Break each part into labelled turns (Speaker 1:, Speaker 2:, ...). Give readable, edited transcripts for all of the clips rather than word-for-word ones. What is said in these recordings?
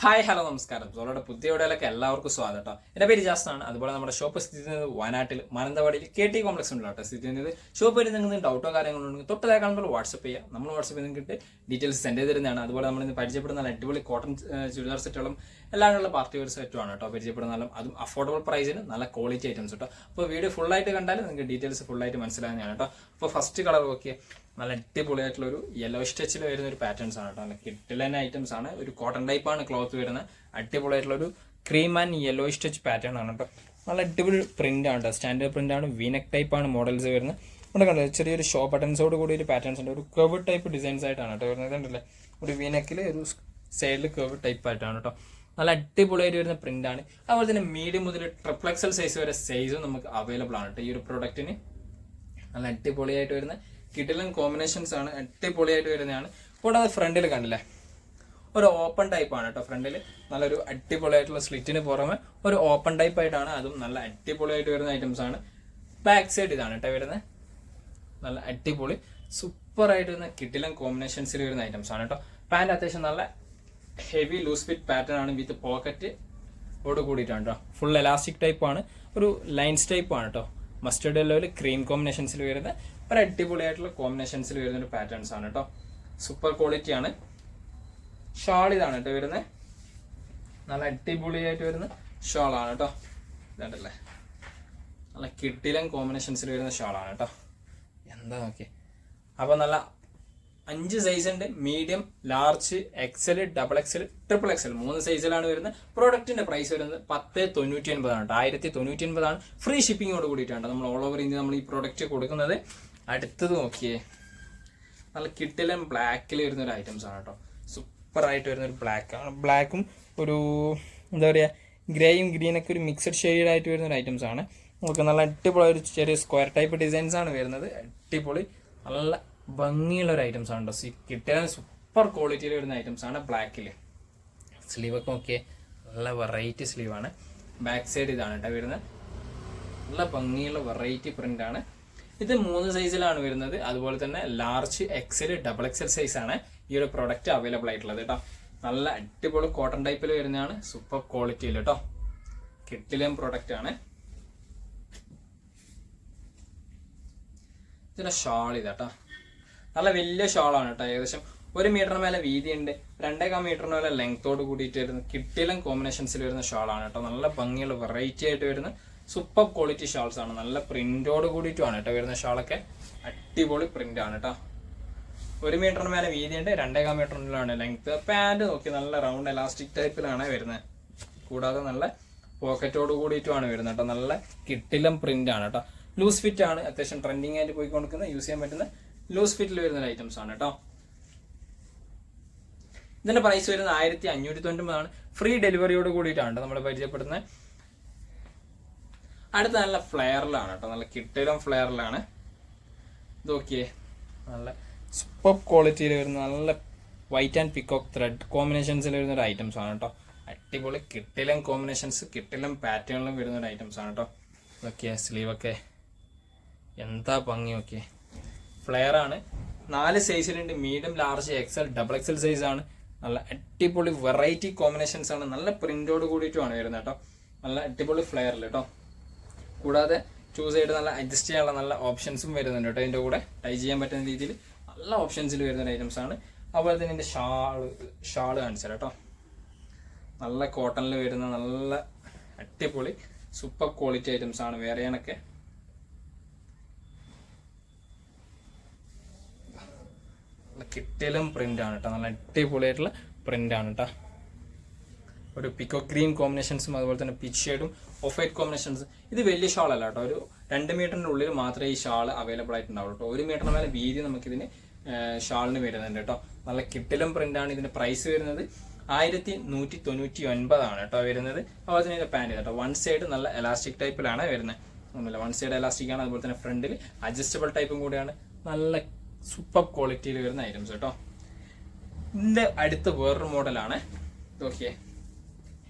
Speaker 1: Hi hello നമസ്കാരം. സോളോയുടെ പുതിയ വീഡിയോയിലേക്ക് എല്ലാവർക്കും സ്വാഗതം കേട്ടോ. എൻ്റെ പേര് ജാസ്റ്റാണ്. അതുപോലെ നമ്മുടെ ഷോപ്പ് സ്ഥിതി ചെയ്യുന്നത് വയനാട്ടിൽ മാനന്തവാടിയിൽ KT കോംപ്ലക്സ് ഉണ്ടല്ലോ സ്ഥിതി ചെയ്യുന്നത്. ഷോപ്പ് വരെ നിങ്ങൾക്ക് ഡൗട്ടോ കാര്യങ്ങളോ ഉണ്ടെങ്കിൽ തൊട്ടതായ കാണുമ്പോൾ വാട്സപ്പ് ചെയ്യുക. നമ്മൾ വാട്സപ്പ് ചെയ്ത് നിങ്ങൾക്ക് ഡീറ്റെയിൽസ് സെൻഡ് ചെയ്ത് തരുന്നതാണ്. അതുപോലെ നമ്മൾ ഇന്ന് പരിചയപ്പെടുന്ന അടിപൊളി കോട്ടൺ ചുരിദാർ സെറ്റുകളും എല്ലാമുള്ള പാർട്ടി വെയർ സെറ്റുമാണ് കേട്ടോ പരിചയപ്പെടുന്നാലും. അതും അഫോർഡബിൾ പ്രൈസിന് നല്ല ക്വാളിറ്റി ഐറ്റംസ് കേട്ടോ. അപ്പോൾ വീഡിയോ ഫുള്ളായിട്ട് കണ്ടാൽ നിങ്ങൾക്ക് ഡീറ്റെയിൽസ് ഫുള്ളായിട്ട് മനസ്സിലാകുന്നതാണ് കേട്ടോ. അപ്പോൾ ഫസ്റ്റ് കളർ നോക്കിയേ, നല്ല അടിപൊളിയായിട്ടുള്ള ഒരു യെല്ലോ സ്റ്റിച്ചിൽ വരുന്ന ഒരു പാറ്റേൺസ് ആണ് കേട്ടോ. നല്ല കിട്ടിലൻ ഐറ്റംസ് ആണ്. ഒരു കോട്ടൺ ടൈപ്പാണ് ക്ലോത്ത് വരുന്നത്. അടിപൊളിയായിട്ടുള്ള ഒരു cream and yellow stitch pattern ആണ് കേട്ടോ. നല്ല അടിപൊളി പ്രിന്റ് ആണ് കേട്ടോ. സ്റ്റാൻഡേർഡ് പ്രിന്റ് ആണ്. വീനെക്ക് ടൈപ്പാണ് മോഡൽസ് വരുന്നത്. ഇവിടെ കണ്ടത് ചെറിയൊരു ഷോ ബട്ടൺസോട് കൂടി ഒരു പാറ്റേൺസ് ഉണ്ട്. ഒരു കർവ് ടൈപ്പ് ഡിസൈൻസ് ആയിട്ടാണ് കേട്ടോ വരുന്നത്. ഉണ്ടല്ലേ, ഒരു വീനെക്കിൽ ഒരു സൈഡിൽ കർവ് ടൈപ്പ് ആയിട്ടാണ് കേട്ടോ. നല്ല അടിപൊളിയായിട്ട് വരുന്ന പ്രിന്റ് ആണ്. അതുപോലെ തന്നെ മീഡിയം മുതൽ XXL സൈസ് വരെ സൈസും നമുക്ക് അവൈലബിൾ ആണ് കേട്ടോ. ഈ ഒരു പ്രൊഡക്റ്റിന് നല്ല അടിപൊളിയായിട്ട് വരുന്ന കിടിലൻ കോമ്പിനേഷൻസ് ആണ്. അടിപൊളിയായിട്ട് വരുന്നതാണ്. കൂടാതെ ഫ്രണ്ടിൽ കണ്ടില്ലേ, ഒരു ഓപ്പൺ ടൈപ്പ് ആണ് കേട്ടോ. ഫ്രണ്ടിൽ നല്ലൊരു അടിപൊളിയായിട്ടുള്ള സ്ലിറ്റിന് പുറമെ ഒരു ഓപ്പൺ ടൈപ്പ് ആയിട്ടാണ്. അതും നല്ല അടിപൊളിയായിട്ട് വരുന്ന ഐറ്റംസ് ആണ്. ബാക്ക് സൈഡ് ഇതാണ് കേട്ടോ വരുന്നത്. നല്ല അടിപൊളി സൂപ്പറായിട്ട് വരുന്ന കിടിലൻ കോമ്പിനേഷൻസിൽ വരുന്ന ഐറ്റംസ് ആണ് കേട്ടോ. പാൻറ് അത്യാവശ്യം നല്ല ഹെവി ലൂസ് ഫിറ്റ് പാറ്റേൺ ആണ് വിത്ത് പോക്കറ്റ് ഓട് കൂടിയിട്ടാണ് കേട്ടോ. ഫുൾ എലാസ്റ്റിക് ടൈപ്പ് ആണ്. ഒരു ലൈൻസ് ടൈപ്പ് ആണ് കേട്ടോ. മസ്റ്റേർഡ് യെല്ലോയിൽ ക്രീം കോമ്പിനേഷൻസിൽ വരുന്ന ഒരു അടിപൊളിയായിട്ടുള്ള കോമ്പിനേഷൻസിൽ വരുന്ന ഒരു പാറ്റേൺസ് ആണ് കേട്ടോ. സൂപ്പർ ക്വാളിറ്റി ആണ്. ഷാൾ ഇതാണ് കേട്ടോ വരുന്നത്. നല്ല അടിപൊളിയായിട്ട് വരുന്ന ഷാളാണ് കേട്ടോ. ഇതല്ലേ, നല്ല കിടിലൻ കോമ്പിനേഷൻസിൽ വരുന്ന ഷാളാണ് കേട്ടോ. എന്താ നോക്കി. അപ്പോൾ നല്ല 5 സൈസ് ഉണ്ട്. Medium, large, XL, XXL, XXL 3 സൈസിലാണ് വരുന്നത്. പ്രോഡക്റ്റിന്റെ പ്രൈസ് വരുന്നത് 1099 ആണ്. 1099 ആണ്. ഫ്രീ ഷിപ്പിങ്ങോട് കൂടിയിട്ടാണ് നമ്മൾ ഓൾ ഓവർ ഇന്ത്യ നമ്മൾ ഈ പ്രോഡക്റ്റ് കൊടുക്കുന്നത്. അടുത്തത് നോക്കിയേ, നല്ല കിട്ടിലൻ ബ്ലാക്കിൽ വരുന്ന ഒരു ഐറ്റംസ് ആണ് കേട്ടോ. സൂപ്പർ ആയിട്ട് വരുന്ന ഒരു ബ്ലാക്ക് ആണ്. ബ്ലാക്കും ഒരു എന്താ പറയുക, ഗ്രേയും ഗ്രീനൊക്കെ ഒരു മിക്സഡ് ഷെയ്ഡ് ആയിട്ട് വരുന്ന ഒരു ഐറ്റംസ് ആണ്. നമുക്ക് നല്ല അടിപൊളി ഒരു ചെറിയ സ്ക്വയർ ടൈപ്പ് ഡിസൈൻസ് ആണ് വരുന്നത്. അടിപൊളി നല്ല ഭംഗിയുള്ള ഒരു ഐറ്റംസ് ആണ് കേട്ടോ. കിട്ടിയാൽ സൂപ്പർ ക്വാളിറ്റിയിൽ വരുന്ന ഐറ്റംസ് ആണ്. ബ്ലാക്കിൽ സ്ലീവൊക്കെ നോക്കിയേ, നല്ല വെറൈറ്റി സ്ലീവാണ്. ബാക്ക് സൈഡ് ഇതാണ് കേട്ടോ വരുന്നത്. നല്ല ഭംഗിയുള്ള വെറൈറ്റി പ്രിന്റ് ആണ്. ഇത് 3 സൈസിലാണ് വരുന്നത്. അതുപോലെ തന്നെ ലാർജ്, XL, XXL സൈസ് ആണ് ഈ ഒരു പ്രൊഡക്റ്റ് അവൈലബിൾ ആയിട്ടുള്ളത് കേട്ടോ. നല്ല അടിപൊളി കോട്ടൺ ടൈപ്പിൽ വരുന്നതാണ്. സൂപ്പർ ക്വാളിറ്റിയിൽ കേട്ടോ. കിട്ടിലൻ പ്രൊഡക്റ്റ് ആണ്. ഇതിന്റെ ഷാൾ ഇതാട്ടോ. നല്ല വലിയ ഷാളാണ് കേട്ടോ. ഏകദേശം 1 മീറ്ററിന് മേലെ വീതിയുണ്ട്. 2.5 മീറ്ററിന് മേലെ ലെങ്ത്തോട് കൂടിയിട്ട് വരുന്ന കിട്ടിലൻ കോമ്പിനേഷൻസിൽ വരുന്ന ഷാളാണ് കേട്ടോ. നല്ല ഭംഗിയുള്ള വെറൈറ്റി ആയിട്ട് വരുന്ന സൂപ്പർ ക്വാളിറ്റി ഷാൾസ് ആണ്. നല്ല പ്രിന്റോട് കൂടിയിട്ടുമാണ് കേട്ടോ വരുന്ന ഷാളൊക്കെ. അടിപൊളി പ്രിന്റ് ആണ് കേട്ടോ. 1 മീറ്ററിന് മേലെ വീതിയുണ്ട്. 2.5 മീറ്ററിലാണ് ലെങ്ത്. പാൻറ് നോക്കി നല്ല റൗണ്ട് എലാസ്റ്റിക് ടൈപ്പിലാണ് വരുന്നത്. കൂടാതെ നല്ല പോക്കറ്റോട് കൂടിയിട്ടുമാണ് വരുന്നത് കേട്ടോ. നല്ല കിട്ടിലൻ പ്രിന്റ് ആണ് കേട്ടോ. ലൂസ് ഫിറ്റ് ആണ്. അത്യാവശ്യം ട്രെൻഡിങ് ആയിട്ട് പോയിക്കൊണ്ടിരിക്കുന്ന യൂസ് ചെയ്യാൻ പറ്റുന്ന ലൂസ് ഫിറ്റിൽ വരുന്ന ഐറ്റംസ് ആണ് കേട്ടോ. ഇതിന്റെ പ്രൈസ് വരുന്നത് 1599 ആണ്. ഫ്രീ ഡെലിവറിയോട് കൂടിയിട്ടാണ് നമ്മൾ പരിചയപ്പെടുന്നത്. അടുത്ത നല്ല ഫ്ലെയറിലാണ് കേട്ടോ. നല്ല കിട്ടിലും ഫ്ലെയറിലാണ്. ഇതൊക്കെ നല്ല സൂപ്പർ ക്വാളിറ്റിയിൽ വരുന്ന നല്ല വൈറ്റ് ആൻഡ് പിക്കോക്ക് ത്രെഡ് കോമ്പിനേഷൻസിൽ വരുന്ന ഒരു ഐറ്റംസ് ആണ് കേട്ടോ. അടിപൊളി കിട്ടിലും കോമ്പിനേഷൻസ്, കിട്ടിലും പാറ്റേണിലും വരുന്ന ഒരു ഐറ്റംസ് ആണ് കേട്ടോ. ഇതൊക്കെ സ്ലീവൊക്കെ എന്താ ഭംഗി. ഓക്കെ, ഫ്ലെയർ ആണ്. 4 സൈസിലുണ്ട്. Medium, large, XL, XXL size ആണ്. നല്ല അടിപൊളി വെറൈറ്റി കോമ്പിനേഷൻസ് ആണ്. നല്ല പ്രിന്റോട് കൂടിയിട്ടുമാണ് വരുന്നത് കേട്ടോ. നല്ല അടിപൊളി ഫ്ലെയറിൽ കേട്ടോ. കൂടാതെ ചൂസ് ചെയ്തിട്ട് നല്ല അഡ്ജസ്റ്റ് ചെയ്യാനുള്ള നല്ല ഓപ്ഷൻസും വരുന്നുണ്ട് കേട്ടോ. ഇതിൻ്റെ കൂടെ ടൈ ചെയ്യാൻ പറ്റുന്ന രീതിയിൽ നല്ല ഓപ്ഷൻസിൽ വരുന്ന ഐറ്റംസ് ആണ്. അതുപോലെ തന്നെ ഇതിൻ്റെ ഷാള് കാണിച്ചാൽ കേട്ടോ. നല്ല കോട്ടണിൽ വരുന്ന നല്ല അടിപൊളി സൂപ്പർ ക്വാളിറ്റി ഐറ്റംസ് ആണ്. വേറെയാണൊക്കെ കിട്ടിലും പ്രിന്റ് ആണ് കേട്ടോ. നല്ല അടിപൊളിയായിട്ടുള്ള പ്രിന്റ് ആണ് കേട്ടോ. ഒരു പിക്കോ ഗ്രീൻ കോമ്പിനേഷൻസും അതുപോലെ തന്നെ പിച്ച് ഷെയ്ഡും ഓഫ് വൈറ്റ് കോമ്പിനേഷൻസ്. ഇത് വലിയ ഷാൾ അല്ല കേട്ടോ. ഒരു 2 മീറ്ററിൻ്റെ ഉള്ളിൽ മാത്രമേ ഈ ഷാൾ അവൈലബിൾ ആയിട്ടുണ്ടാവുള്ളൂ കേട്ടോ. 1 മീറ്ററിന് മേലെ വീതി നമുക്കിതിന് ഷാളിന് വരുന്നുണ്ട് കേട്ടോ. നല്ല കിട്ടിലും പ്രിന്റ് ആണ്. ഇതിന്റെ പ്രൈസ് വരുന്നത് 1199 ആണ് കേട്ടോ വരുന്നത്. അതുപോലെ തന്നെ ഇതിന്റെ പാൻറ് കേട്ടോ. 1 സൈഡ് നല്ല എലാസ്റ്റിക് ടൈപ്പിലാണ് വരുന്നത്. ഒന്നുമില്ല, 1 സൈഡ് എലാസ്റ്റിക് ആണ്. അതുപോലെ തന്നെ ഫ്രണ്ടിൽ അഡ്ജസ്റ്റബിൾ ടൈപ്പും കൂടിയാണ്. നല്ല സൂപ്പർ ക്വാളിറ്റിയിൽ വരുന്ന ഐറ്റംസ് കേട്ടോ. ഇതിന്റെ അടുത്ത വേറൊരു മോഡലാണ്. ഓക്കെ,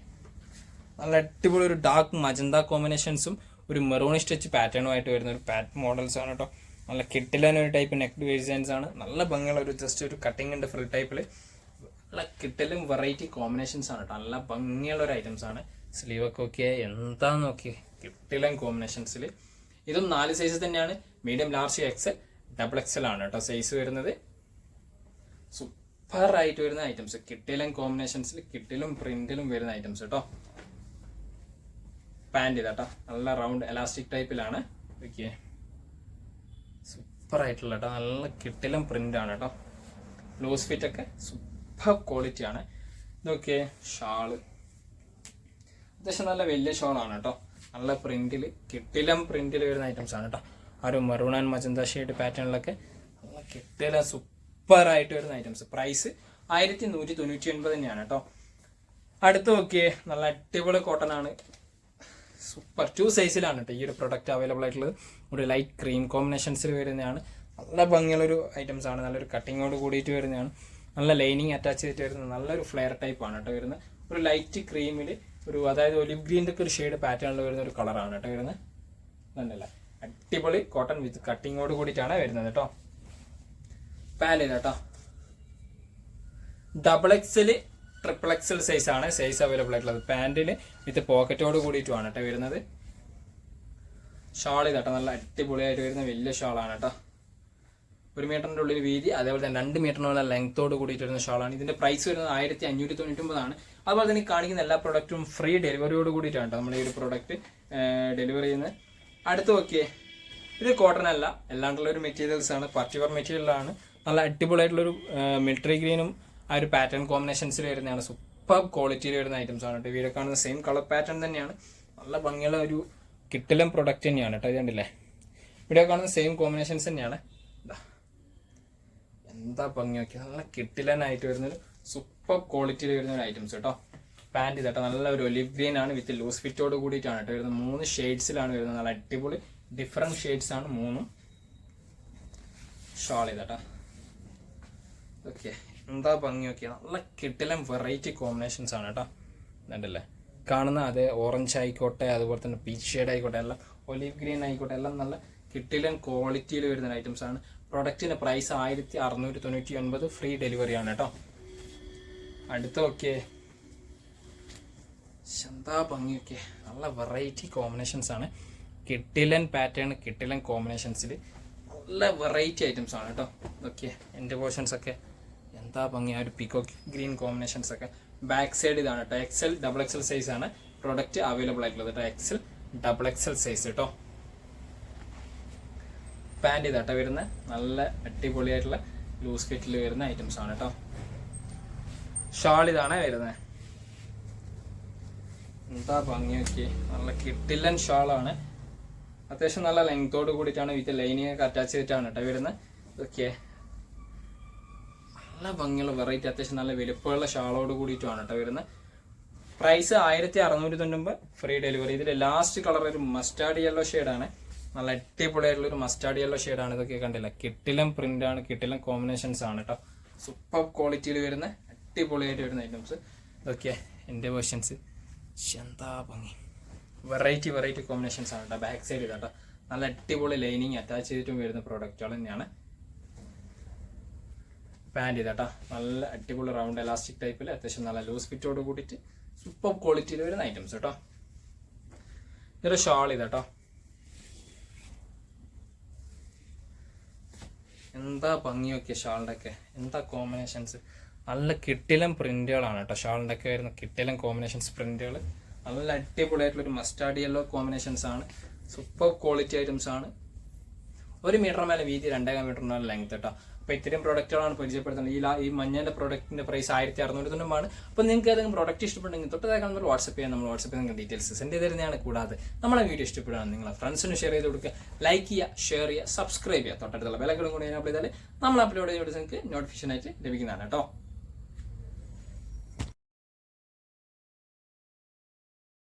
Speaker 1: നല്ല അടിപൊളി ഒരു ഡാർക്ക് മജന്ത കോമ്പിനേഷൻസും ഒരു മെറൂൺ സ്റ്റിച്ച് പാറ്റേണുമായിട്ട് വരുന്ന ഒരു മോഡൽസ് ആണ് കേട്ടോ. നല്ല കിട്ടിലൻ ഒരു ടൈപ്പ് നെക്ക് ഡിസൈൻസ് ആണ്. നല്ല ഭംഗിയുള്ള ഒരു ജസ്റ്റ് ഒരു കട്ടിങ് ഉണ്ട് ഫ്രിൽ ടൈപ്പിൽ. നല്ല കിട്ടലും വെറൈറ്റി കോമ്പിനേഷൻസ് ആണ് കേട്ടോ. നല്ല ഭംഗിയുള്ള ഒരു ഐറ്റംസ് ആണ്. സ്ലീവൊക്കെ നോക്കിയാൽ എന്താന്ന് നോക്കിയേ, കിട്ടലും കോമ്പിനേഷൻസിൽ. ഇതും 4 സൈസ് തന്നെയാണ്. Medium, large, XL, double XL ആണ് കേട്ടോ സൈസ് വരുന്നത്. സൂപ്പർ ആയിട്ട് വരുന്ന ഐറ്റംസ്, കിട്ടലും കോമ്പിനേഷൻസിൽ, കിട്ടലും പ്രിന്റിലും വരുന്ന ഐറ്റംസ് കേട്ടോ. പാൻറ് ഇതാട്ടോ, നല്ല റൗണ്ട് എലാസ്റ്റിക് ടൈപ്പിലാണ്. ഓക്കെ, സൂപ്പർ ആയിട്ടുള്ള കേട്ടോ, നല്ല കിട്ടലും പ്രിന്റ് ആണ് കേട്ടോ. ലൂസ് ഫിറ്റ് ഒക്കെ സൂപ്പർ ക്വാളിറ്റി ആണ്. ഇതൊക്കെ ഷാള് അത്യാവശ്യം നല്ല വലിയ ഷോളാണ് കേട്ടോ. നല്ല പ്രിന്റിൽ, കിട്ടിലം പ്രിന്റിൽ വരുന്ന ഐറ്റംസ് ആണ് കേട്ടോ. ആ ഒരു മറൂൺ ആൻഡ് മജന്ത ഷെയ്ഡ് പാറ്റേണിലൊക്കെ നല്ല കിട്ടില സൂപ്പർ ആയിട്ട് വരുന്ന ഐറ്റംസ്. പ്രൈസ് 1199 തന്നെയാണ് കേട്ടോ. അടുത്ത് നോക്കിയേ, നല്ല അടിപൊളി കോട്ടൺ ആണ്. സൂപ്പർ 2 സൈസിലാണ് കേട്ടോ ഈ ഒരു പ്രൊഡക്റ്റ് അവൈലബിൾ ആയിട്ടുള്ളത്. ഒരു ലൈറ്റ് ക്രീം കോമ്പിനേഷൻസിൽ വരുന്നതാണ്. നല്ല ഭംഗിയുള്ളൊരു ഐറ്റംസ് ആണ്. നല്ലൊരു കട്ടിങ്ങോട് കൂടിയിട്ട് വരുന്നതാണ്. നല്ല ലൈനിങ് അറ്റാച്ച് ചെയ്തിട്ട് വരുന്നത്. നല്ലൊരു ഫ്ലെയർ ടൈപ്പ് ആണ് കേട്ടോ വരുന്നത്. ഒരു ലൈറ്റ് ക്രീമിൽ ഒരു, അതായത് ഒലിവ് ഗ്രീൻ്റെ ഒക്കെ ഒരു ഷെയ്ഡ് പാറ്റേണിൽ വരുന്ന ഒരു കളറാണ് കേട്ടോ വരുന്നത്. നല്ലല്ല അടിപൊളി കോട്ടൺ വിത്ത് കട്ടിങ്ങോട് കൂടിയിട്ടാണ് വരുന്നത് കേട്ടോ. പാൻറ് കേട്ടോ, double XL, triple XL size ആണ് സൈസ് അവൈലബിൾ ആയിട്ടുള്ളത്. പാൻറ്റിന് വിത്ത് പോക്കറ്റോട് കൂടിയിട്ടുമാണ് കേട്ടോ വരുന്നത്. ഷാൾ കേട്ടോ, നല്ല അടിപൊളിയായിട്ട് വരുന്ന വലിയ ഷാളാണ് കേട്ടോ. 1 മീറ്ററിൻ്റെ ഉള്ളിൽ വീതി, അതേപോലെ തന്നെ 2 മീറ്ററിനുള്ള ലെങ്ത്തോട് കൂടിയിട്ട് വരുന്ന ഷാളാണ്. ഇതിന്റെ പ്രൈസ് വരുന്നത് 1599 ആണ്. അതുപോലെ തന്നെ കാണിക്കുന്ന എല്ലാ പ്രൊഡക്റ്റും ഫ്രീ ഡെലിവറിയോട് കൂടിയിട്ടാണ് കേട്ടോ നമ്മൾ ഈ ഒരു പ്രൊഡക്റ്റ് ഡെലിവറി ചെയ്യുന്നത്. അടുത്ത് നോക്കിയേ, ഇത് കോട്ടൺ അല്ല, അല്ലാണ്ടുള്ള ഒരു മെറ്റീരിയൽസ് ആണ്, പാർട്ടിവർ മെറ്റീരിയലാണ്. നല്ല അടിപൊളിയായിട്ടുള്ളൊരു മിലിറ്ററി ഗ്രീനും ആ ഒരു പാറ്റേൺ കോമ്പിനേഷൻസിൽ വരുന്നതാണ്. സൂപ്പർ ക്വാളിറ്റിയിൽ വരുന്ന ഐറ്റംസ് ആണ് കേട്ടോ. ഇവിടെ കാണുന്ന സെയിം കളർ പാറ്റേൺ തന്നെയാണ്. നല്ല ഭംഗിയുള്ള ഒരു കിട്ടിലം പ്രൊഡക്റ്റ് തന്നെയാണ് കേട്ടോ. ഇത് കണ്ടില്ലേ, ഇവിടെ കാണുന്ന സെയിം കോമ്പിനേഷൻസ് തന്നെയാണ്. എന്താ ഭംഗി നോക്കി, നല്ല കിട്ടിലനായിട്ട് വരുന്നൊരു സൂപ്പർ ക്വാളിറ്റിയിൽ വരുന്ന ഒരു ഐറ്റംസ് കേട്ടോ. പാൻറ് ഇതാട്ടോ, നല്ല ഒരു ഒലിവ് ഗ്രീൻ ആണ് വിത്ത് ലൂസ് ഫിറ്റോട് കൂടിയിട്ടാണ് കേട്ടോ വരുന്നത്. 3 ഷെയ്ഡ്സിലാണ് വരുന്നത്. നല്ല അടിപൊളി ഡിഫറെന്റ് ഷെയ്ഡ്സ് ആണ് 3. ഷാൾ ഇതാട്ടോ. ഓക്കെ, എന്താ ഭംഗി നോക്കിയാൽ നല്ല കിട്ടിലം വെറൈറ്റി കോമ്പിനേഷൻസ് ആണ് കേട്ടോ. കണ്ടല്ലേ, കാണുന്ന അതേ ഓറഞ്ച് ആയിക്കോട്ടെ, അതുപോലെ തന്നെ പീച്ച് ഷെയ്ഡ് ആയിക്കോട്ടെ, എല്ലാം ഒലിവ് ഗ്രീൻ ആയിക്കോട്ടെ, എല്ലാം നല്ല കിട്ടിലൻ ക്വാളിറ്റിയിൽ വരുന്ന ഐറ്റംസ് ആണ്. പ്രൊഡക്റ്റിന്റെ പ്രൈസ് 1699, ഫ്രീ ഡെലിവറി ആണ് കേട്ടോ. അടുത്ത നോക്കിയേ, എന്താ ഭംഗി നോക്കിയേ, നല്ല വെറൈറ്റി കോമ്പിനേഷൻസ് ആണ്. കിട്ടിലൻ പാറ്റേൺ, കിട്ടിലൻ കോമ്പിനേഷൻസിൽ നല്ല വെറൈറ്റി ഐറ്റംസ് ആണ് കേട്ടോ. ഓക്കെ, എൻ്റെ പോർഷൻസ് ഒക്കെ എന്താ ഭംഗി, ആ ഒരു പീകോക്ക് ഗ്രീൻ കോമ്പിനേഷൻസ് ഒക്കെ. ബാക്ക് സൈഡ് ഇതാണ് കേട്ടോ. എക്സൽ, ഡബിൾ എക്സൽ സൈസ് ആണ് പ്രൊഡക്റ്റ് അവൈലബിൾ ആയിട്ടുള്ളത് കേട്ടോ. എക്സൽ, ഡബിൾ എക്സൽ സൈസ് കേട്ടോ. പാൻറ് ഇതാട്ടോ വരുന്നത്. നല്ല അടിപൊളിയായിട്ടുള്ള ലൂസ് ഫിറ്റിൽ വരുന്ന ഐറ്റംസ് ആണ് കേട്ടോ. ഷാൾ ഇതാണ് വരുന്നത്. എന്താ ഭംഗി നോക്കി, നല്ല കിട്ടില്ലൻ ഷാളാണ്. അത്യാവശ്യം നല്ല ലെങ്തോട് കൂടിയിട്ടാണ് വിത്ത് ലൈനിങ് ഒക്കെ അറ്റാച്ച് ചെയ്തിട്ടാണ് കേട്ടോ വരുന്നത്. ഓക്കെ, നല്ല ഭംഗിയുള്ള വെറൈറ്റി, അത്യാവശ്യം നല്ല വലുപ്പമുള്ള ഷാളോട് കൂടിയിട്ടാണ് കേട്ടോ വരുന്നത്. Price 1699, free delivery. ഇതിൽ ലാസ്റ്റ് കളർ ഒരു മസ്റ്റാർഡ് യെല്ലോ ഷെയ്ഡാണ്. നല്ല അടിപൊളിയായിട്ടുള്ള ഒരു മസ്റ്റാർഡ് യെല്ലോ ഷെയ്ഡാണ്. ഇതൊക്കെ കണ്ടില്ല, കിട്ടിലം പ്രിന്റ് ആണ്, കിട്ടിലം കോമ്പിനേഷൻസ് ആണ് കേട്ടോ. സൂപ്പർ ക്വാളിറ്റിയിൽ വരുന്ന അടിപൊളിയായിട്ട് വരുന്ന ഐറ്റംസ്. ഇതൊക്കെ എൻ്റെ വേർഷൻസ്. എന്താ ഭംഗി, വെറൈറ്റി കോമ്പിനേഷൻസ് ആണ് കേട്ടോ. ബാക്ക് സൈഡ് ഇതാട്ടോ, നല്ല അടിപൊളി ലൈനിങ് അറ്റാച്ച് ചെയ്തിട്ടും വരുന്ന പ്രോഡക്റ്റുകൾ തന്നെയാണ്. പാൻറ് ഇതാട്ടോ, നല്ല അടിപൊളി റൗണ്ട് എലാസ്റ്റിക് ടൈപ്പിൽ, അത്യാവശ്യം നല്ല ലൂസ് ഫിറ്റോട് കൂടിയിട്ട് സൂപ്പർ ക്വാളിറ്റിയിൽ വരുന്ന ഐറ്റംസ് കേട്ടോ. ഇതൊരു ഷാൾ ഇതാട്ടോ. എന്താ ഭംഗി നോക്കിയ ഷാളിൻ്റെ ഒക്കെ, എന്താ കോമ്പിനേഷൻസ്. നല്ല കിട്ടിലം പ്രിന്റുകളാണ് കേട്ടോ ഷാളിൻ്റെ ഒക്കെ വരുന്ന കിട്ടിലം കോമ്പിനേഷൻസ് പ്രിന്റുകൾ. നല്ല അടിപൊളിയായിട്ടുള്ളൊരു മസ്റ്റാർഡ് യെല്ലോ കോമ്പിനേഷൻസ് ആണ്. സൂപ്പർ ക്വാളിറ്റി ഐറ്റംസ് ആണ്. 1 മീറ്റർ മേലെ വീതി, 2.5 മീറ്ററിനാണ് ലെങ്ത് കേട്ടോ. അപ്പോൾ ഇത്രയും പ്രോഡക്റ്റുകളാണ് പരിചയപ്പെടുത്തുന്നത്. ഈ മഞ്ഞേൻ്റെ പ്രോഡക്റ്റിൻ്റെ പ്രൈസ് 1699 ആണ്. അപ്പോൾ നിങ്ങൾക്ക് ഏതെങ്കിലും പ്രോഡക്റ്റ് ഇഷ്ടപ്പെട്ടെങ്കിൽ തൊട്ടതായി കാണുമ്പോൾ വാട്സപ്പ് ചെയ്യാൻ, നമ്മൾ വാട്സപ്പ് നിങ്ങൾക്ക് ഡീറ്റെയിൽസ് സെൻഡ് ചെയ്ത് തരുന്നതാണ്. കൂടാതെ നമ്മളെ വീഡിയോ ഇഷ്ടപ്പെടുകയാണ് നിങ്ങളെ ഫ്രണ്ട്സിന് ഷെയർ ചെയ്ത് കൊടുക്കുക, ലൈക്ക് ചെയ്യുക, ഷെയർ ചെയ്യുക, സബ്സ്ക്രൈബ് ചെയ്യുക. തൊട്ടടുത്തുള്ള ബെല്ലൈക്കൺ കൂടി എനേബിൾ ചെയ്താൽ നമ്മൾ അപ്ലോഡ് ചെയ്ത് നിങ്ങൾക്ക് നോട്ടിഫിക്കേഷൻ ആയിട്ട് ലഭിക്കുന്നതാണ് കേട്ടോ.